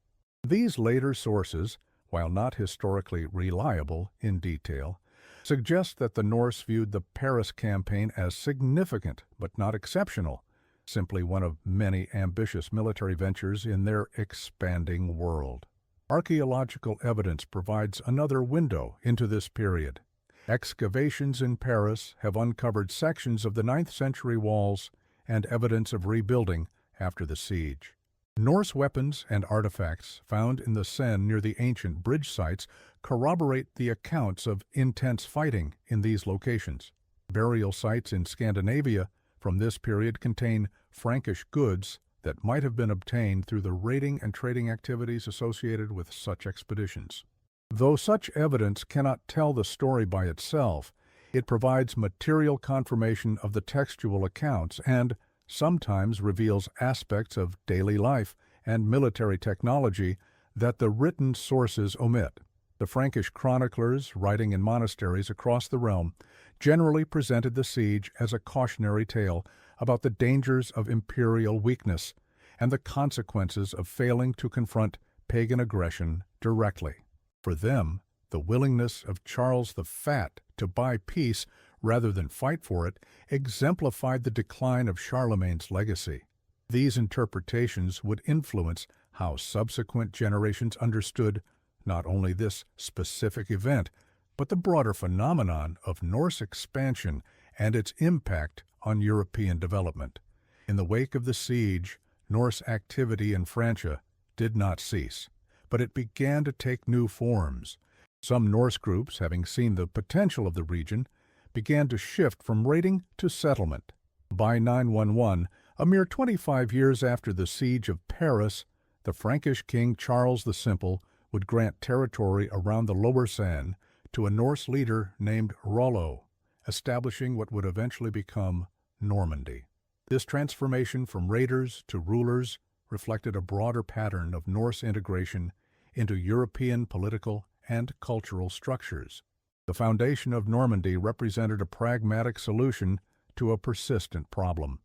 These later sources, while not historically reliable in detail, suggest that the Norse viewed the Paris campaign as significant but not exceptional, simply one of many ambitious military ventures in their expanding world. Archaeological evidence provides another window into this period. Excavations in Paris have uncovered sections of the 9th century walls and evidence of rebuilding after the siege. Norse weapons and artifacts found in the Seine near the ancient bridge sites corroborate the accounts of intense fighting in these locations. Burial sites in Scandinavia from this period contain Frankish goods that might have been obtained through the raiding and trading activities associated with such expeditions. Though such evidence cannot tell the story by itself, it provides material confirmation of the textual accounts and sometimes reveals aspects of daily life and military technology that the written sources omit. The Frankish chroniclers, writing in monasteries across the realm, generally presented the siege as a cautionary tale about the dangers of imperial weakness, and the consequences of failing to confront pagan aggression directly. For them, the willingness of Charles the Fat to buy peace rather than fight for it exemplified the decline of Charlemagne's legacy. These interpretations would influence how subsequent generations understood not only this specific event, but the broader phenomenon of Norse expansion and its impact on European development. In the wake of the siege, Norse activity in Francia did not cease, but it began to take new forms. Some Norse groups, having seen the potential of the region, began to shift from raiding to settlement. By 911, a mere 25 years after the siege of Paris, the Frankish king Charles the Simple would grant territory around the Lower Seine to a Norse leader named Rollo, establishing what would eventually become Normandy. This transformation from raiders to rulers reflected a broader pattern of Norse integration into European political and cultural structures. The foundation of Normandy represented a pragmatic solution to a persistent problem.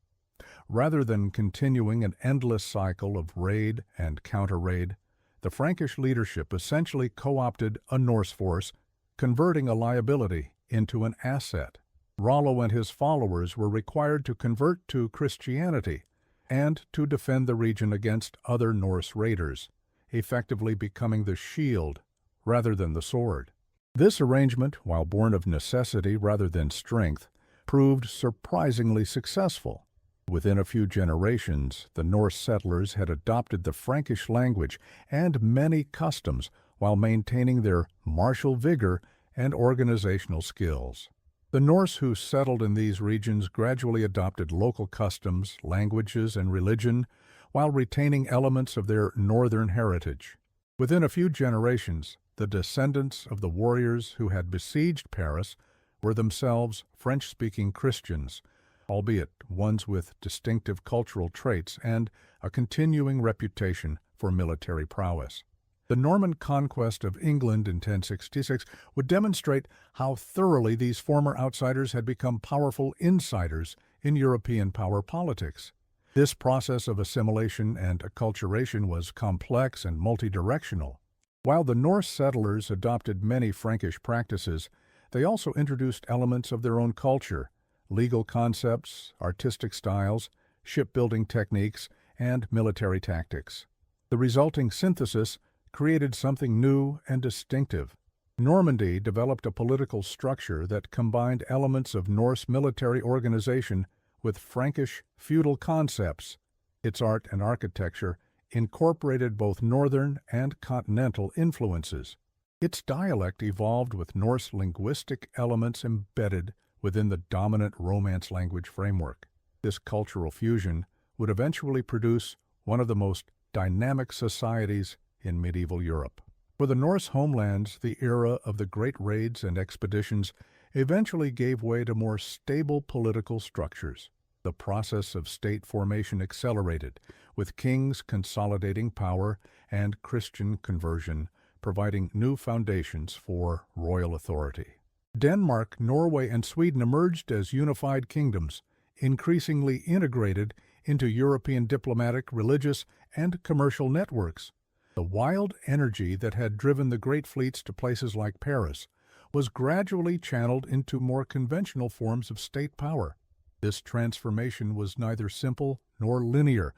Rather than continuing an endless cycle of raid and counter-raid, the Frankish leadership essentially co-opted a Norse force, converting a liability into an asset. Rollo and his followers were required to convert to Christianity and to defend the region against other Norse raiders, effectively becoming the shield rather than the sword. This arrangement, while born of necessity rather than strength, proved surprisingly successful. Within a few generations, the Norse settlers had adopted the Frankish language and many customs while maintaining their martial vigor and organizational skills. The Norse who settled in these regions gradually adopted local customs, languages, and religion while retaining elements of their northern heritage. Within a few generations, the descendants of the warriors who had besieged Paris were themselves French-speaking Christians, albeit ones with distinctive cultural traits and a continuing reputation for military prowess. The Norman conquest of England in 1066 would demonstrate how thoroughly these former outsiders had become powerful insiders in European power politics. This process of assimilation and acculturation was complex and multidirectional. While the Norse settlers adopted many Frankish practices, they also introduced elements of their own culture, legal concepts, artistic styles, shipbuilding techniques, and military tactics. The resulting synthesis created something new and distinctive. Normandy developed a political structure that combined elements of Norse military organization with Frankish feudal concepts. Its art and architecture incorporated both northern and continental influences. Its dialect evolved with Norse linguistic elements embedded within the dominant Romance language framework. This cultural fusion would eventually produce one of the most dynamic societies in medieval Europe. For the Norse homelands, the era of the great raids and expeditions eventually gave way to more stable political structures. The process of state formation accelerated, with kings consolidating power and Christian conversion providing new foundations for royal authority. Denmark, Norway, and Sweden emerged as unified kingdoms, increasingly integrated into European diplomatic, religious, and commercial networks. The wild energy that had driven the great fleets to places like Paris was gradually channeled into more conventional forms of state power. This transformation was neither simple nor linear.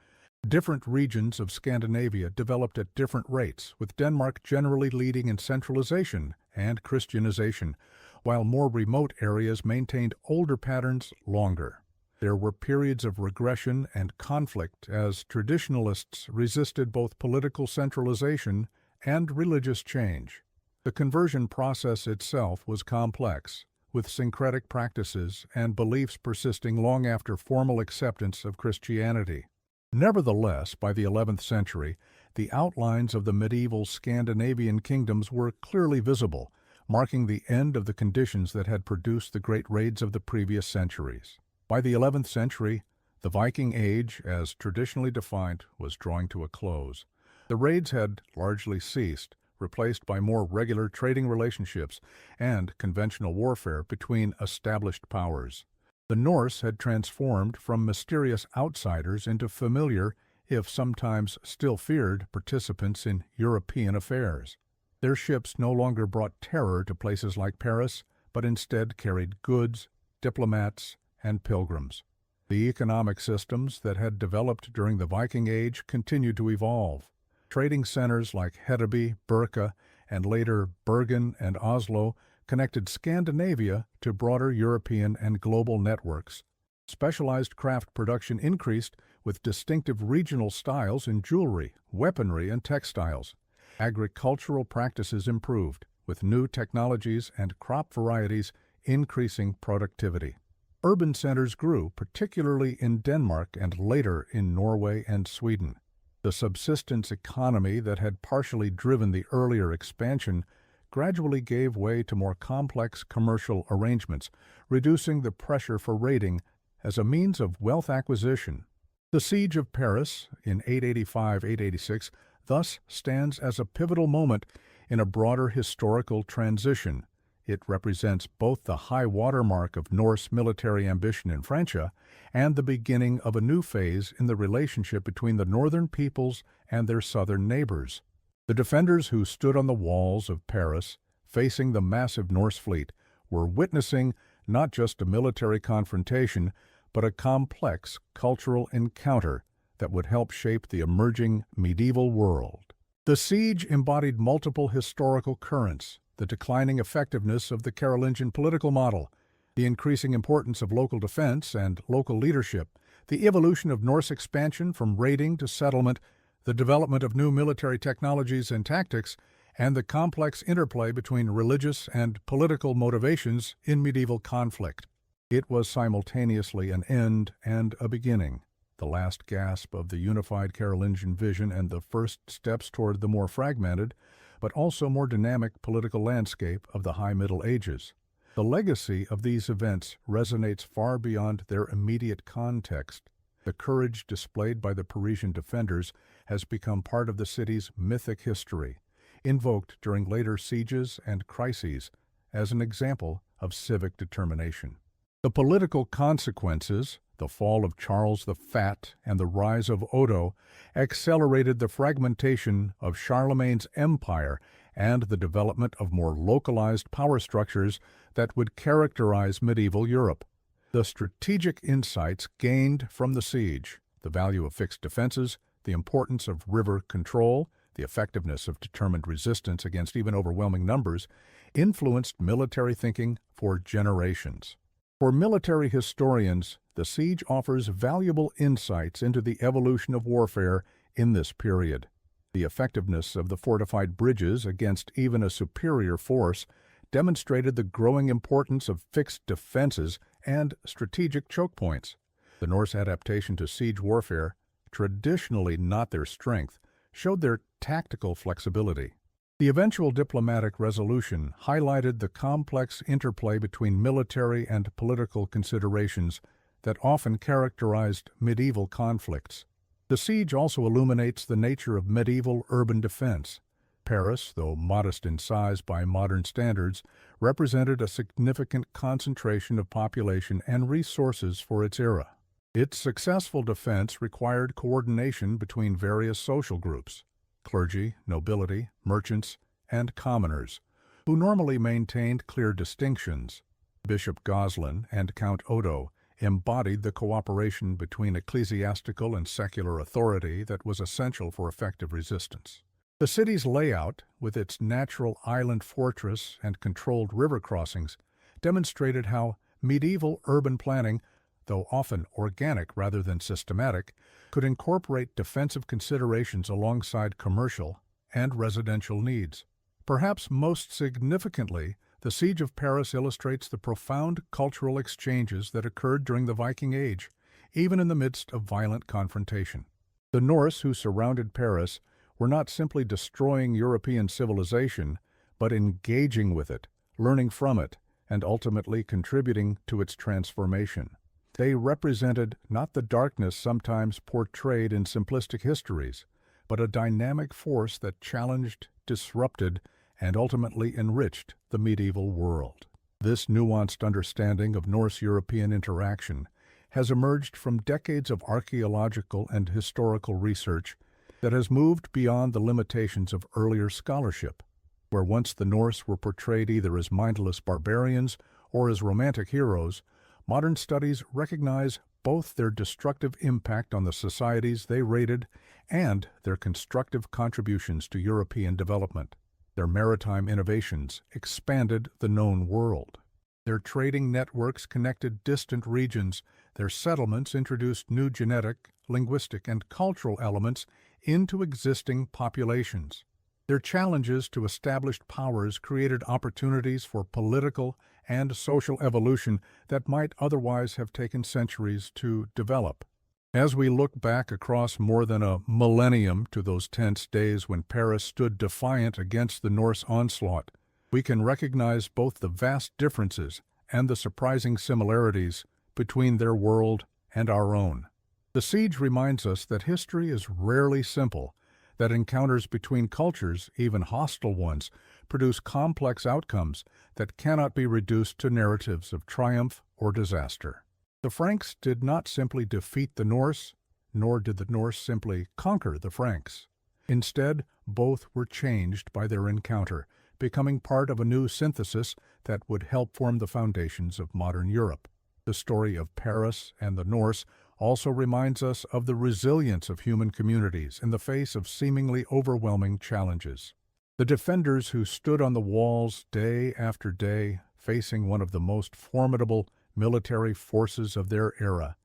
Different regions of Scandinavia developed at different rates, with Denmark generally leading in centralization and Christianization, while more remote areas maintained older patterns longer. There were periods of regression and conflict as traditionalists resisted both political centralization and religious change. The conversion process itself was complex, with syncretic practices and beliefs persisting long after formal acceptance of Christianity. Nevertheless, by the 11th century, the outlines of the medieval Scandinavian kingdoms were clearly visible, marking the end of the conditions that had produced the great raids of the previous centuries. By the 11th century, the Viking Age, as traditionally defined, was drawing to a close. The raids had largely ceased, replaced by more regular trading relationships and conventional warfare between established powers. The Norse had transformed from mysterious outsiders into familiar, if sometimes still feared, participants in European affairs. Their ships no longer brought terror to places like Paris, but instead carried goods, diplomats, and pilgrims. The economic systems that had developed during the Viking Age continued to evolve. Trading centers like Hedeby, Birka, and later Bergen and Oslo connected Scandinavia to broader European and global networks. Specialized craft production increased with distinctive regional styles in jewelry, weaponry, and textiles. Agricultural practices improved, with new technologies and crop varieties increasing productivity. Urban centers grew, particularly in Denmark and later in Norway and Sweden. The subsistence economy that had partially driven the earlier expansion gradually gave way to more complex commercial arrangements, reducing the pressure for raiding as a means of wealth acquisition. The Siege of Paris in 885-886 thus stands as a pivotal moment in a broader historical transition. It represents both the high watermark of Norse military ambition in Francia and the beginning of a new phase in the relationship between the northern peoples and their southern neighbors. The defenders who stood on the walls of Paris, facing the massive Norse fleet, were witnessing not just a military confrontation, but a complex cultural encounter that would help shape the emerging medieval world. The siege embodied multiple historical currents: the declining effectiveness of the Carolingian political model, the increasing importance of local defense and local leadership, the evolution of Norse expansion from raiding to settlement, the development of new military technologies and tactics, and the complex interplay between religious and political motivations in medieval conflict. It was simultaneously an end and a beginning, the last gasp of the unified Carolingian vision and the first steps toward the more fragmented, but also more dynamic political landscape of the High Middle Ages. The legacy of these events resonates far beyond their immediate context. The courage displayed by the Parisian defenders has become part of the city's mythic history, invoked during later sieges and crises as an example of civic determination. The political consequences, the fall of Charles the Fat and the rise of Odo, accelerated the fragmentation of Charlemagne's empire and the development of more localized power structures that would characterize medieval Europe. The strategic insights gained from the siege, the value of fixed defenses, the importance of river control, the effectiveness of determined resistance against even overwhelming numbers, influenced military thinking for generations. For military historians, the siege offers valuable insights into the evolution of warfare in this period. The effectiveness of the fortified bridges against even a superior force demonstrated the growing importance of fixed defenses and strategic choke points. The Norse adaptation to siege warfare, traditionally not their strength, showed their tactical flexibility. The eventual diplomatic resolution highlighted the complex interplay between military and political considerations that often characterized medieval conflicts. The siege also illuminates the nature of medieval urban defense. Paris, though modest in size by modern standards, represented a significant concentration of population and resources for its era. Its successful defense required coordination between various social groups: clergy, nobility, merchants, and commoners, who normally maintained clear distinctions. Bishop Goslin and Count Odo embodied the cooperation between ecclesiastical and secular authority that was essential for effective resistance. The city's layout, with its natural island fortress and controlled river crossings, demonstrated how medieval urban planning, though often organic rather than systematic, could incorporate defensive considerations alongside commercial and residential needs. Perhaps most significantly, the Siege of Paris illustrates the profound cultural exchanges that occurred during the Viking Age, even in the midst of violent confrontation. The Norse who surrounded Paris were not simply destroying European civilization, but engaging with it, learning from it, and ultimately contributing to its transformation. They represented not the darkness sometimes portrayed in simplistic histories, but a dynamic force that challenged, disrupted, and ultimately enriched the medieval world. This nuanced understanding of Norse-European interaction has emerged from decades of archaeological and historical research that has moved beyond the limitations of earlier scholarship. Where once the Norse were portrayed either as mindless barbarians or as romantic heroes, modern studies recognize both their destructive impact on the societies they raided and their constructive contributions to European development. Their maritime innovations expanded the known world. Their trading networks connected distant regions. Their settlements introduced new genetic, linguistic, and cultural elements into existing populations. Their challenges to established powers created opportunities for political and social evolution that might otherwise have taken centuries to develop. As we look back across more than a millennium to those tense days when Paris stood defiant against the Norse onslaught, we can recognize both the vast differences and the surprising similarities between their world and our own. The siege reminds us that history is rarely simple, that encounters between cultures, even hostile ones, produce complex outcomes that cannot be reduced to narratives of triumph or disaster. The Franks did not simply defeat the Norse, nor did the Norse simply conquer the Franks. Instead, both were changed by their encounter, becoming part of a new synthesis that would help form the foundations of modern Europe. The story of Paris and the Norse also reminds us of the resilience of human communities in the face of seemingly overwhelming challenges. The defenders who stood on the walls day after day, facing one of the most formidable military forces of their era,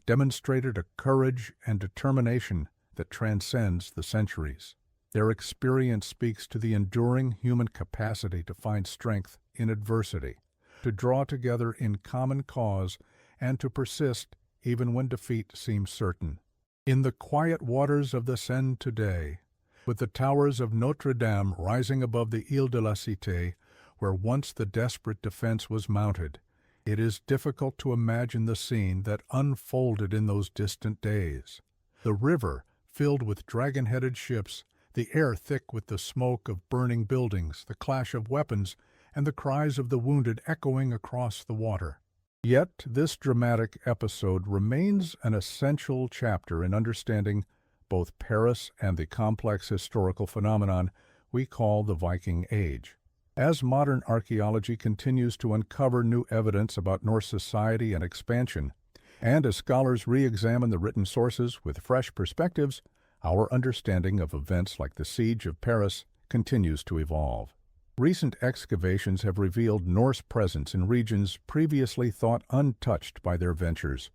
demonstrated a courage and determination that transcends the centuries. Their experience speaks to the enduring human capacity to find strength in adversity, to draw together in common cause, and to persist even when defeat seems certain. In the quiet waters of the Seine today, with the towers of Notre Dame rising above the Ile de la Cité, where once the desperate defense was mounted, it is difficult to imagine the scene that unfolded in those distant days. The river, filled with dragon-headed ships, the air thick with the smoke of burning buildings, the clash of weapons, and the cries of the wounded echoing across the water. Yet this dramatic episode remains an essential chapter in understanding both Paris and the complex historical phenomenon we call the Viking Age. As modern archaeology continues to uncover new evidence about Norse society and expansion, and as scholars re-examine the written sources with fresh perspectives, our understanding of events like the Siege of Paris continues to evolve. Recent excavations have revealed Norse presence in regions previously thought untouched by their ventures.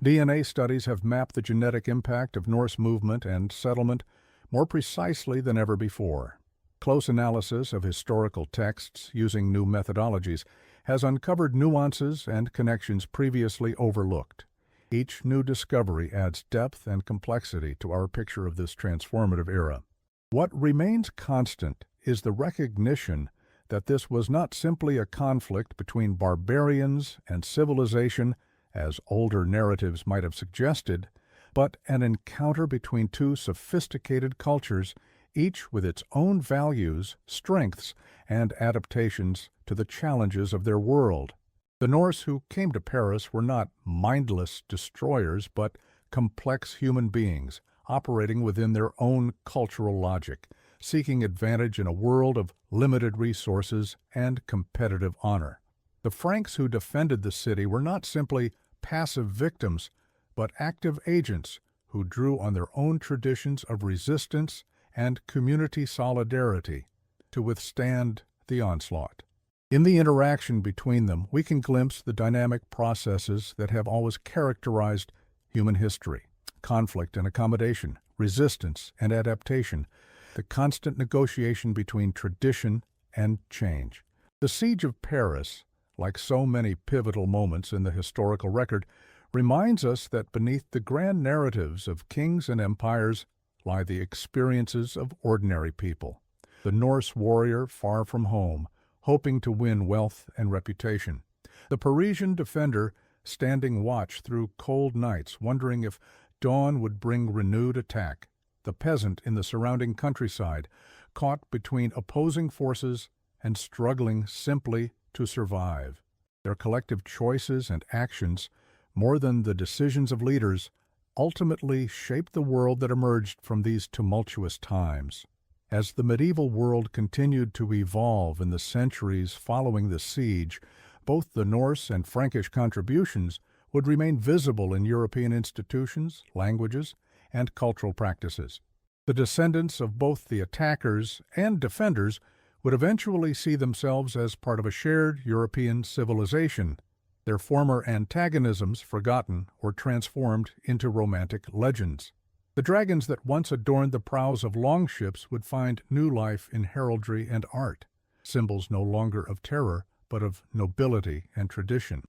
DNA studies have mapped the genetic impact of Norse movement and settlement more precisely than ever before. Close analysis of historical texts using new methodologies has uncovered nuances and connections previously overlooked. Each new discovery adds depth and complexity to our picture of this transformative era. What remains constant is the recognition that this was not simply a conflict between barbarians and civilization, as older narratives might have suggested, but an encounter between two sophisticated cultures, each with its own values, strengths, and adaptations to the challenges of their world. The Norse who came to Paris were not mindless destroyers, but complex human beings, operating within their own cultural logic, seeking advantage in a world of limited resources and competitive honor. The Franks who defended the city were not simply passive victims, but active agents who drew on their own traditions of resistance and community solidarity to withstand the onslaught. In the interaction between them, we can glimpse the dynamic processes that have always characterized human history: conflict and accommodation, resistance and adaptation, the constant negotiation between tradition and change. The Siege of Paris, like so many pivotal moments in the historical record, reminds us that beneath the grand narratives of kings and empires lie the experiences of ordinary people. The Norse warrior far from home, hoping to win wealth and reputation. The Parisian defender standing watch through cold nights, wondering if dawn would bring renewed attack. The peasant in the surrounding countryside, caught between opposing forces and struggling simply to survive. Their collective choices and actions more than the decisions of leaders, ultimately shaped the world that emerged from these tumultuous times. As the medieval world continued to evolve in the centuries following the siege, both the Norse and Frankish contributions would remain visible in European institutions, languages, and cultural practices. The descendants of both the attackers and defenders would eventually see themselves as part of a shared European civilization, their former antagonisms forgotten or transformed into romantic legends. The dragons that once adorned the prows of longships would find new life in heraldry and art, symbols no longer of terror, but of nobility and tradition.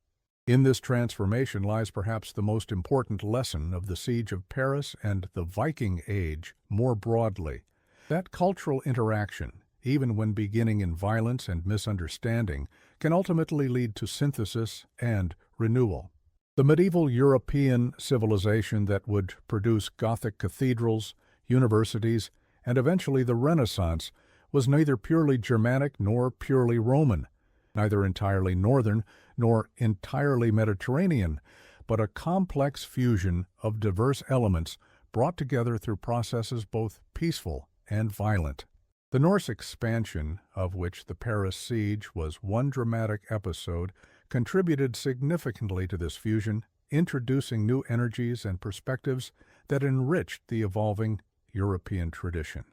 In this transformation lies perhaps the most important lesson of the Siege of Paris and the Viking Age more broadly, that cultural interaction, even when beginning in violence and misunderstanding, can ultimately lead to synthesis and renewal. The medieval European civilization that would produce Gothic cathedrals, universities, and eventually the Renaissance was neither purely Germanic nor purely Roman, neither entirely northern nor entirely Mediterranean, but a complex fusion of diverse elements brought together through processes both peaceful and violent. The Norse expansion, of which the Paris siege was one dramatic episode, contributed significantly to this fusion, introducing new energies and perspectives that enriched the evolving European tradition.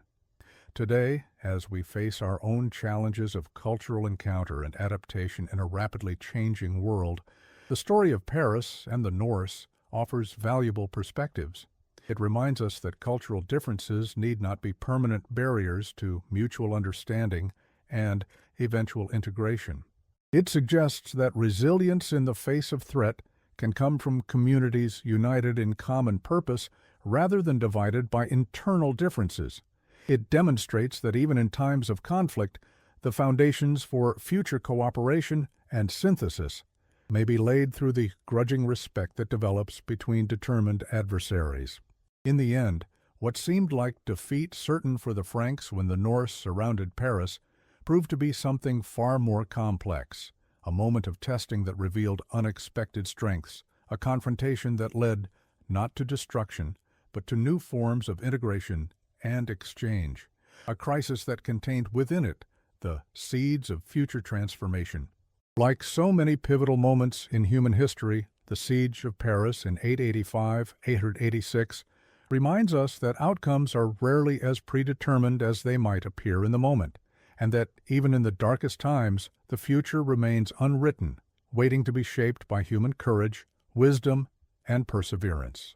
Today, as we face our own challenges of cultural encounter and adaptation in a rapidly changing world, the story of Paris and the Norse offers valuable perspectives. It reminds us that cultural differences need not be permanent barriers to mutual understanding and eventual integration. It suggests that resilience in the face of threat can come from communities united in common purpose rather than divided by internal differences. It demonstrates that even in times of conflict, the foundations for future cooperation and synthesis may be laid through the grudging respect that develops between determined adversaries. In the end, what seemed like defeat certain for the Franks when the Norse surrounded Paris proved to be something far more complex, a moment of testing that revealed unexpected strengths, a confrontation that led not to destruction, but to new forms of integration and exchange, a crisis that contained within it the seeds of future transformation. Like so many pivotal moments in human history, the Siege of Paris in 885-886 reminds us that outcomes are rarely as predetermined as they might appear in the moment, and that even in the darkest times, the future remains unwritten, waiting to be shaped by human courage, wisdom, and perseverance.